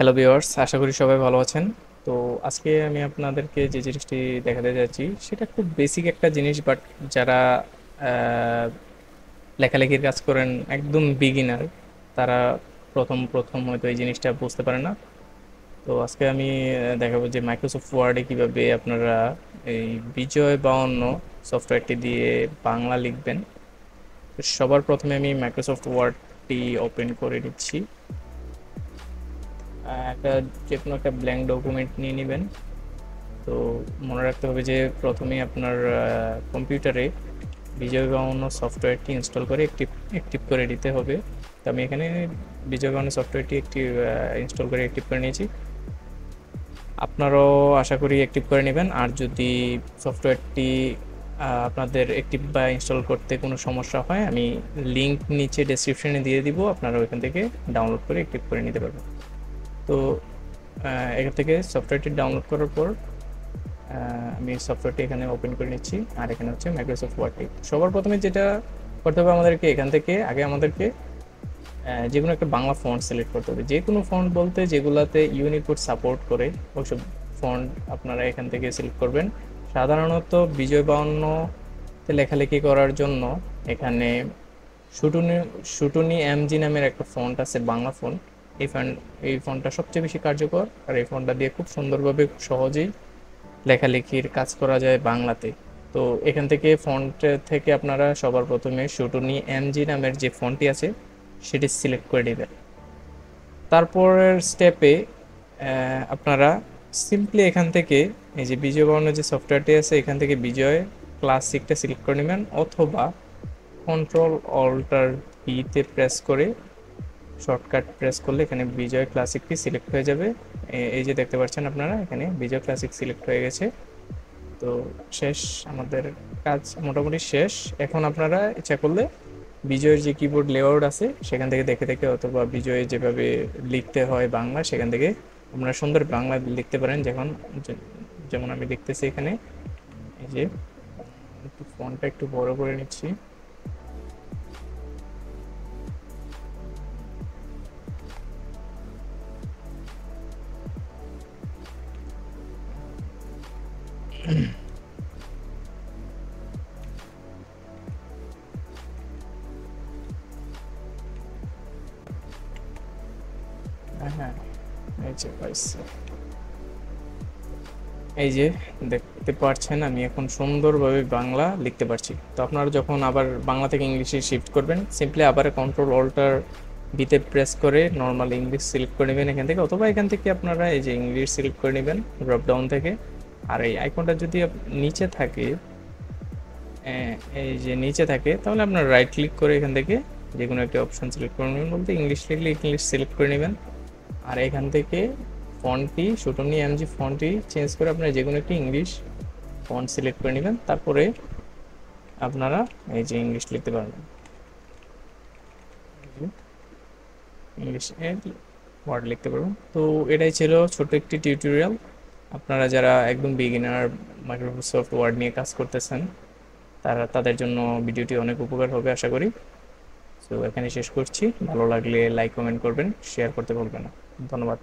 Hello viewers, আশা করি সবাই ভালো আছেন। তো আজকে আমি আপনাদেরকে যে জিনিসটি দেখাতে যাচ্ছি সেটা খুব বেসিক একটা জিনিস, বাট যারা আহ, লেখালেখির কাজ করেন একদম বিগিনার, তারা প্রথম প্রথম হয়তো এই জিনিসটা বুঝতে পারে না। তো আজকে আমি দেখাবো যে মাইক্রোসফট ওয়ার্ডে কিভাবে আপনারা এই বিজয় 52 সফটওয়্যারটি দিয়ে বাংলা লিখবেন। তো সবার প্রথমে আমি মাইক্রোসফট ওয়ার্ডটি ওপেন করে নিচ্ছি। একটা যে কোনো একটা ব্ল্যাঙ্ক ডকুমেন্ট নিয়ে নেবেন। তো মনে রাখতে হবে যে প্রথমেই আপনার কম্পিউটারে বিজয় বাউন্ন সফটওয়্যারটি ইনস্টল করে অ্যাক্টিভ অ্যাক্টিভ করে দিতে হবে। তো আমি এখানে বিজয় বাউন্ন সফটওয়্যারটি একটি ইনস্টল করে অ্যাক্টিভ করে নিয়েছি। আপনারাও আশা করি অ্যাক্টিভ করে নেবেন। আর যদি সফটওয়্যারটি আপনাদের অ্যাক্টিভ বা ইনস্টল করতে কোনো সমস্যা হয়, আমি লিঙ্ক নিচে ডেসক্রিপশনে দিয়ে দিব, আপনারা ওইখান থেকে ডাউনলোড করে অ্যাক্টিভ করে নিতে পারবেন। তো এখান থেকে সফটওয়্যারটি ডাউনলোড করার পর আমি সফটওয়্যারটি এখানে ওপেন করে নিচ্ছি। আর এখানে হচ্ছে মাইক্রোসফট ওয়ার্ডটি। সবার প্রথমে যেটা করতে হবে আমাদেরকে, এখান থেকে আগে আমাদেরকে যে কোনো একটা বাংলা ফন্ট সিলেক্ট করতে হবে। যে কোনো ফন্ট বলতে যেগুলাতে ইউনিকোড সাপোর্ট করে ওইসব ফন্ট আপনারা এখান থেকে সিলেক্ট করবেন। সাধারণত বিজয় 52-তে লেখালেখি করার জন্য এখানে শুটুনি শুটুনি এমজি নামের একটা ফন্ট আছে, বাংলা ফন্ট। এই ফন্টটা সবচেয়ে বেশি কার্যকর, আর এই ফন্টটা দিয়ে খুব সুন্দরভাবে খুব সহজেই লেখালেখির কাজ করা যায় বাংলাতে। তো এখান থেকে ফন্ট থেকে আপনারা সবার প্রথমে শুটুনি এমজি নামের যে ফন্টটি আছে সেটি সিলেক্ট করে নেবেন। তারপরের স্টেপে আপনারা সিম্পলি এখান থেকে এই যে বিজয় বানানোর যে সফটওয়্যারটি আছে এখান থেকে বিজয় ক্লাসিকটা সিলেক্ট করে নেবেন, অথবা কন্ট্রোল অল্টার পিতে প্রেস করে শর্টকাট প্রেস করলে এখানে বিজয় ক্লাসিকটি সিলেক্ট হয়ে যাবে। এই যে দেখতে পাচ্ছেন আপনারা, এখানে বিজয় ক্লাসিক সিলেক্ট হয়ে গেছে। তো শেষ, আমাদের কাজ মোটামুটি শেষ। এখন আপনারা ইচ্ছা করলে বিজয়ের যে কিবোর্ড লেআউট আছে সেখান থেকে দেখে দেখে, অথবা বিজয়ে যেভাবে লিখতে হয় বাংলা সেখান থেকে আপনারা সুন্দর বাংলা লিখতে পারেন। যেমন আমি লিখতেছি এখানে, এই যে একটু ফন্টটা একটু বড় করে নিচ্ছি। হ্যাঁ হ্যাঁ, এই যে পাইছি। এই যে দেখতে পাচ্ছেন আমি এখন সুন্দরভাবে বাংলা লিখতে পারছি। তো আপনারা যখন আবার বাংলা থেকে ইংলিশে শিফট করবেন, সিম্পলি আবার কন্ট্রোল অল্টার বিতে প্রেস করে নর্মাল ইংলিশ সিলেক্ট করে নেবেন এখান থেকে, অথবা এখান থেকে আপনারা এই যে ইংলিশ সিলেক্ট করে নেবেন ড্রপ ডাউন থেকে। আর এই আইকনটা যদি নিচে থাকে, এই যে নিচে থাকে, তাহলে আপনার রাইট ক্লিক করে এখান থেকে যে কোনো একটা অপশন সিলেক্ট করে নেবেন। বলতে ইংলিশ লিখলে ইংলিশ সিলেক্ট করে নেবেন। আর এখান থেকে ফন্টটি শুটুনি এমজি ফন্টটি চেঞ্জ করে আপনারা যে কোনো একটি ইংলিশ ফন্ট সিলেক্ট করে নেবেন। তারপরে আপনারা এই যে ইংলিশ লিখতে পারবেন, ইংলিশ ওয়ার্ড লিখতে পারবেন। তো এটাই ছিল ছোট একটি টিউটোরিয়াল। আপনারা যারা একদম বিগিনার মাইক্রোসফট ওয়ার্ড নিয়ে কাজ করতেছেন, তাদের জন্য ভিডিওটি অনেক উপকার হবে আশা করি। তো এখানে শেষ করছি। ভালো লাগলে লাইক কমেন্ট করবেন, শেয়ার করতে ভুলবেন না। ধন্যবাদ।